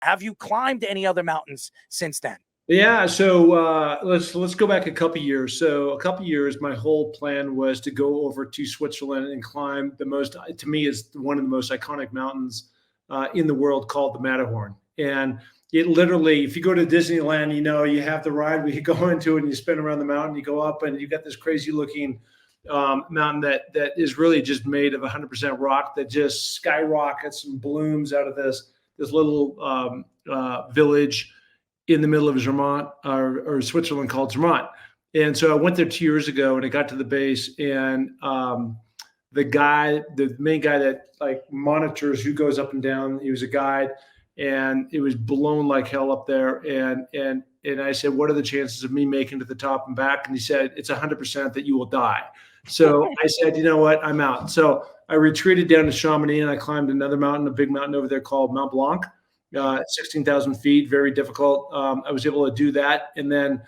Have you climbed any other mountains since then? Yeah, so let's go back a couple years. So a couple years, my whole plan was to go over to Switzerland and climb the most, to me, is one of the most iconic mountains in the world, called the Matterhorn. And it literally, if you go to Disneyland, you have the ride where you go into it and you spin around the mountain, you go up, and you got this crazy looking mountain that is really just made of 100% rock that just skyrockets and blooms out of this little village in the middle of Zermatt or Switzerland, called Zermatt. And so I went there 2 years ago, and I got to the base, and the main guy that like monitors who goes up and down, he was a guide, and it was blown like hell up there. And I said, what are the chances of me making it to the top and back? And he said, it's 100% that you will die. So I said, you know what, I'm out. So I retreated down to Chamonix, and I climbed another mountain, a big mountain over there called Mont Blanc. 16,000 feet, very difficult. I was able to do that. And then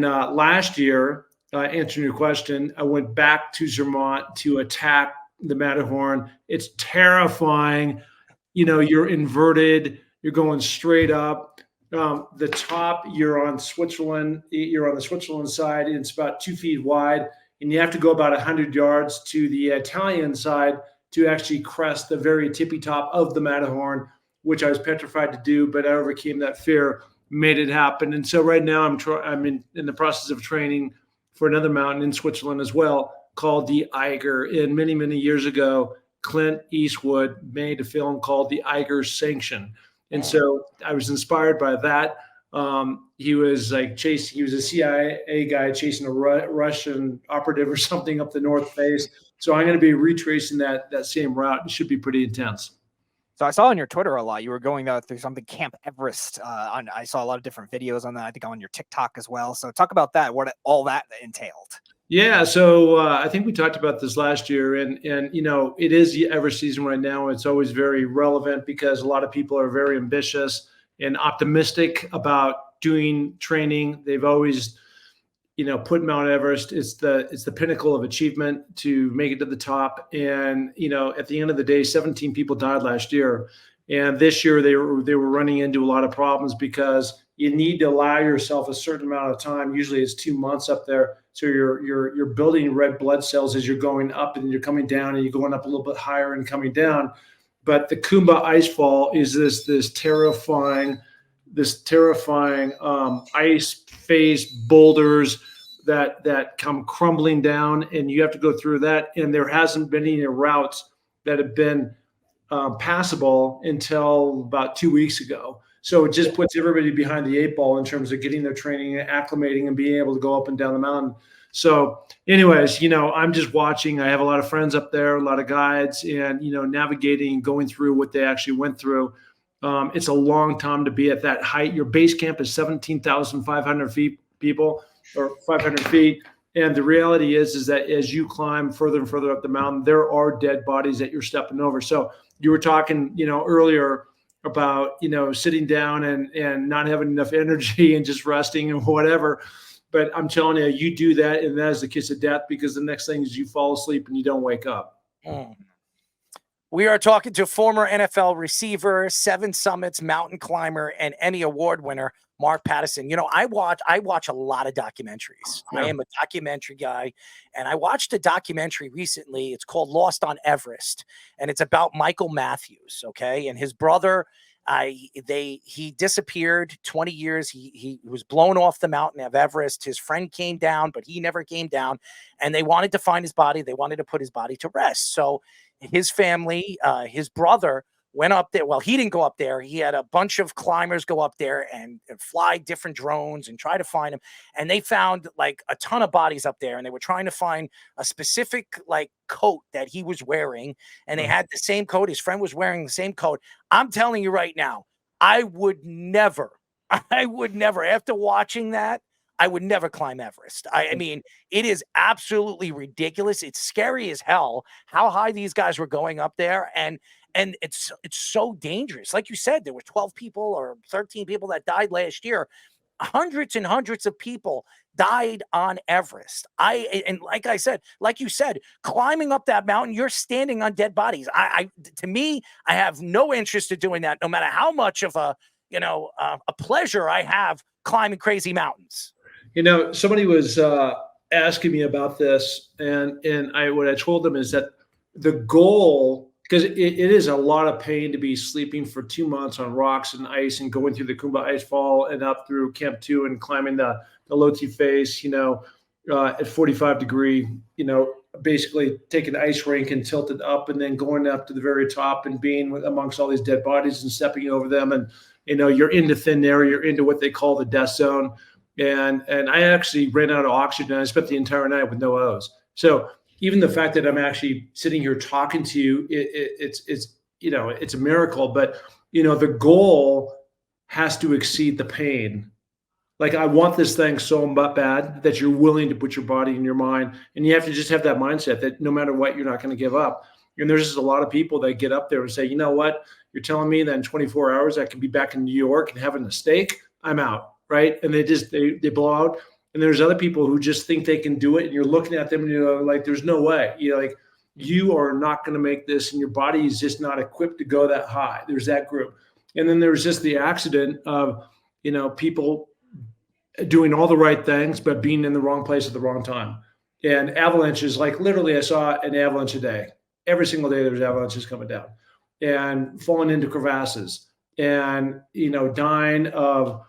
last year, answering your question, I went back to Zermatt to attack the Matterhorn. It's terrifying. You're inverted, you're going straight up. The top, you're on Switzerland, you're on the Switzerland side, and it's about 2 feet wide. And you have to go about 100 yards to the Italian side to actually crest the very tippy top of the Matterhorn, which I was petrified to do, but I overcame that fear, made it happen. And so right now I'm in the process of training for another mountain in Switzerland as well, called the Eiger. And many, many years ago, Clint Eastwood made a film called The Eiger Sanction. And so I was inspired by that. He was a CIA guy chasing a Russian operative or something up the North Face. So I'm going to be retracing that same route. It should be pretty intense. So I saw on your Twitter a lot, you were going through something Camp Everest. I saw a lot of different videos on that. I think on your TikTok as well. So talk about that, what all that entailed. Yeah, so I think we talked about this last year, and it is the Everest season right now. It's always very relevant because a lot of people are very ambitious and optimistic about doing training. They've always put Mount Everest, it's the pinnacle of achievement to make it to the top. And, at the end of the day, 17 people died last year. And this year they were running into a lot of problems because you need to allow yourself a certain amount of time. Usually it's 2 months up there. So you're building red blood cells as you're going up, and you're coming down, and you're going up a little bit higher and coming down. But the Kumba Icefall is this terrifying ice face boulders that come crumbling down, and you have to go through that. And there hasn't been any routes that have been passable until about 2 weeks ago. So it just puts everybody behind the 8 ball in terms of getting their training and acclimating and being able to go up and down the mountain. So anyways, I'm just watching. I have a lot of friends up there, a lot of guides, and, navigating and going through what they actually went through. It's a long time to be at that height. Your base camp is 17,500 feet, people, or 500 feet. And the reality is that as you climb further and further up the mountain, there are dead bodies that you're stepping over. So you were talking, earlier about, sitting down and not having enough energy and just resting and whatever. But I'm telling you, you do that, and that is the kiss of death, because the next thing is you fall asleep and you don't wake up. We are talking to former NFL receiver, 7 Summits mountain climber, and Emmy Award winner, Mark Pattison. I watch a lot of documentaries. Yeah. I am a documentary guy, and I watched a documentary recently. It's called Lost on Everest, and it's about Michael Matthews, okay? And his brother, he disappeared 20 years. He was blown off the mountain of Everest. His friend came down, but he never came down, and they wanted to find his body. They wanted to put his body to rest. So his family, his brother, went up there. Well, he didn't go up there. He had a bunch of climbers go up there and fly different drones and try to find him. And they found like a ton of bodies up there, and they were trying to find a specific like coat that he was wearing. And they had the same coat. His friend was wearing the same coat. I'm telling you right now, I would never, after watching that, I would never climb Everest. I mean, it is absolutely ridiculous. It's scary as hell how high these guys were going up there. And it's so dangerous. Like you said, there were 12 people or 13 people that died last year. hundreds and hundreds of people died on Everest. And like I said, like you said, climbing up that mountain, you're standing on dead bodies. To me, I have no interest in doing that, no matter how much of a pleasure I have climbing crazy mountains. Somebody was asking me about this, and what I told them is that the goal, because it is a lot of pain to be sleeping for 2 months on rocks and ice and going through the Kumba Icefall and up through Camp 2 and climbing the Loti face, at 45 degree, basically taking the ice rink and tilt it up and then going up to the very top and being amongst all these dead bodies and stepping over them. And, you're into thin air, you're into what they call the death zone. And I actually ran out of oxygen. I spent the entire night with no O's. So even the fact that I'm actually sitting here talking to you, it's a miracle. But the goal has to exceed the pain. Like, I want this thing so bad that you're willing to put your body and your mind, and you have to just have that mindset that no matter what, you're not going to give up. And there's just a lot of people that get up there and say, you know what, you're telling me that in 24 hours I can be back in New York and having a steak, I'm out. Right. And they blow out. And there's other people who just think they can do it. And you're looking at them and you're like, there's no way. You are not going to make this, and your body is just not equipped to go that high. There's that group. And then there's just the accident of, people doing all the right things, but being in the wrong place at the wrong time. And avalanches, like literally I saw an avalanche a day. Every single day there's avalanches coming down and falling into crevasses and, dying of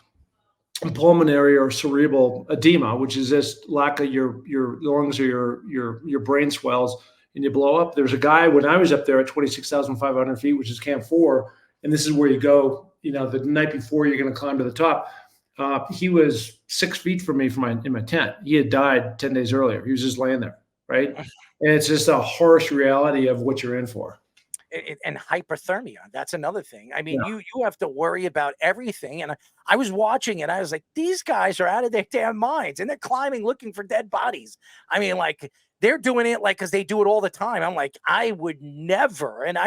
pulmonary or cerebral edema, which is this lack of your lungs or your brain swells and you blow up. There's a guy, when I was up there at 26,500 feet, which is Camp 4, and this is where you go, the night before you're going to climb to the top. He was 6 feet from me in my tent. He had died 10 days earlier. He was just laying there, right? And it's just a harsh reality of what you're in for. And hyperthermia, that's another thing. I mean, you have to worry about everything. And I was watching it. I was like, these guys are out of their damn minds, and they're climbing looking for dead bodies. I mean, like, they're doing it because they do it all the time. I'm like, I would never. And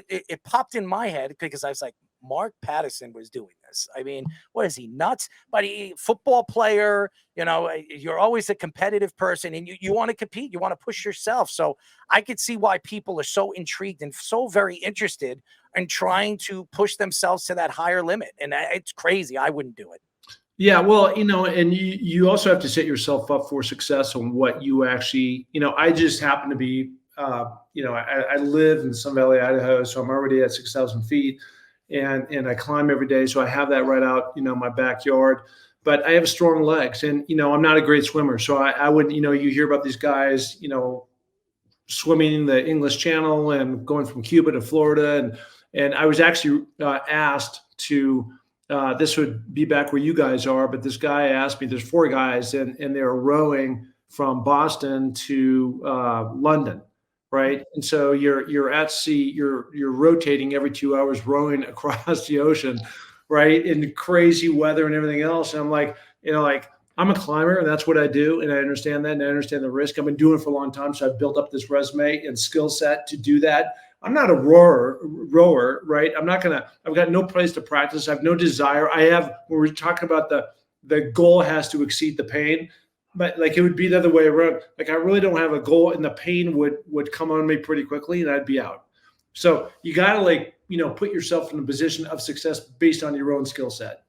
it popped in my head because I was like, Mark Pattison was doing this. I mean, what is he, nuts? But football player, you're always a competitive person, and you want to compete. You want to push yourself. So I could see why people are so intrigued and so very interested in trying to push themselves to that higher limit. And it's crazy. I wouldn't do it. Yeah, well, and you also have to set yourself up for success on what you actually, I just happen to be, I live in Sun Valley, Idaho, so I'm already at 6,000 feet. And I climb every day. So I have that right out, my backyard, but I have strong legs, and, I'm not a great swimmer. So I wouldn't, you hear about these guys, swimming the English Channel and going from Cuba to Florida. And I was actually asked to, this would be back where you guys are, but this guy asked me, there's 4 guys and they're rowing from Boston to London. Right. And so you're at sea, you're rotating every 2 hours, rowing across the ocean, right, in crazy weather and everything else. And I'm like, I'm a climber, and that's what I do. And I understand that, and I understand the risk. I've been doing it for a long time. So I've built up this resume and skill set to do that. I'm not a rower, right? I've got no place to practice. I have no desire. when we're talking about the goal has to exceed the pain. But it would be the other way around. I really don't have a goal, and the pain would come on me pretty quickly, and I'd be out. So you got to put yourself in a position of success based on your own skill set.